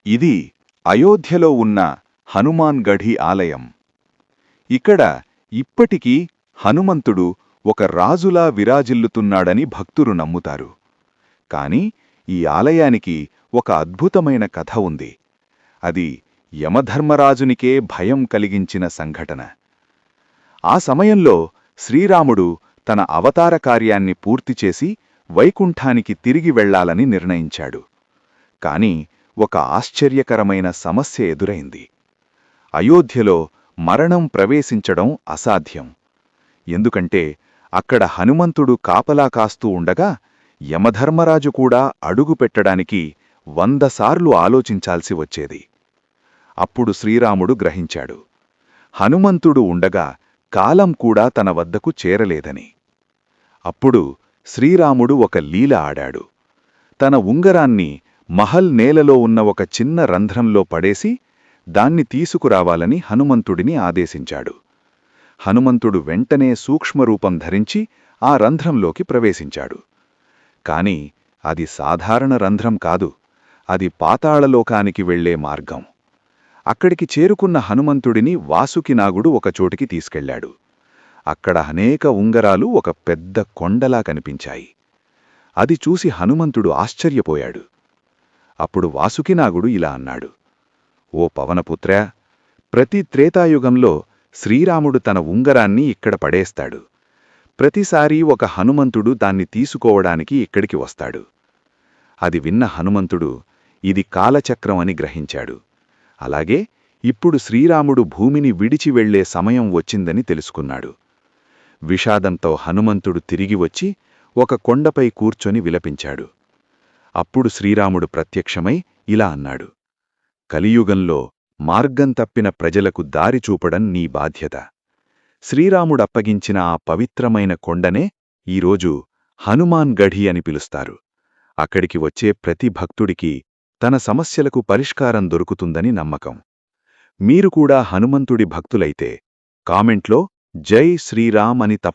ఇది అయోధ్యలో ఉన్న హనుమాన్ గఢీ ఆలయం. ఇక్కడ ఇప్పటికీ హనుమంతుడు ఒక రాజులా విరాజిల్లుతున్నాడని భక్తులు నమ్ముతారు. కాని ఈ ఆలయానికి ఒక అద్భుతమైన కథ ఉంది. అది యమధర్మరాజునికే భయం కలిగించిన సంఘటన. ఆ సమయంలో శ్రీరాముడు తన అవతార కార్యాన్ని పూర్తిచేసి వైకుంఠానికి తిరిగి వెళ్లాలని నిర్ణయించాడు. కాని ఒక ఆశ్చర్యకరమైన సమస్య ఎదురైంది. అయోధ్యలో మరణం ప్రవేశించడం అసాధ్యం. ఎందుకంటే అక్కడ హనుమంతుడు కాపలా కాస్తూ ఉండగా యమధర్మరాజు కూడా అడుగుపెట్టడానికి 100 సార్లు ఆలోచించాల్సి వచ్చేది. అప్పుడు శ్రీరాముడు గ్రహించాడు, హనుమంతుడు ఉండగా కాలం కూడా తన వద్దకు చేరలేదని. అప్పుడు శ్రీరాముడు ఒక లీల ఆడాడు. తన ఉంగరాన్ని మహల్ నేలలో ఉన్న ఒక చిన్న రంధ్రంలో పడేసి దాన్ని తీసుకురావాలని హనుమంతుడిని ఆదేశించాడు. హనుమంతుడు వెంటనే సూక్ష్మరూపం ధరించి ఆ రంధ్రంలోకి ప్రవేశించాడు. కాని అది సాధారణ రంధ్రం కాదు, అది పాతాళలోకానికి వెళ్లే మార్గం. అక్కడికి చేరుకున్న హనుమంతుడిని వాసుకినాగుడు ఒకచోటికి తీసుకెళ్లాడు. అక్కడ అనేక ఉంగరాలు ఒక పెద్ద కొండలా కనిపించాయి. అది చూసి హనుమంతుడు ఆశ్చర్యపోయాడు. అప్పుడు వాసుకినాగుడు ఇలా అన్నాడు, ఓ పవనపుత్రా, ప్రతి త్రేతాయుగంలో శ్రీరాముడు తన ఉంగరాన్ని ఇక్కడ పడేస్తాడు. ప్రతిసారీ ఒక హనుమంతుడు దాన్ని తీసుకోవడానికి ఇక్కడికి వస్తాడు. అది విన్న హనుమంతుడు ఇది కాలచక్రం అని గ్రహించాడు. అలాగే ఇప్పుడు శ్రీరాముడు భూమిని విడిచి వెళ్లే సమయం వచ్చిందని తెలుసుకున్నాడు. విషాదంతో హనుమంతుడు తిరిగి వచ్చి ఒక కొండపై కూర్చొని విలపించాడు. అప్పుడు శ్రీరాముడు ప్రత్యక్షమై ఇలా అన్నాడు, కలియుగంలో మార్గం తప్పిన ప్రజలకు దారి చూపడం నీ బాధ్యత. శ్రీరాముడప్పగించిన ఆ పవిత్రమైన కొండనే ఈరోజు హనుమాన్ గఢీ అని పిలుస్తారు. అక్కడికి వచ్చే ప్రతి భక్తుడికి తన సమస్యలకు పరిష్కారం దొరుకుతుందని నమ్మకం. మీరు కూడా హనుమంతుడి భక్తులైతే కామెంట్లో జై శ్రీరామ్ అని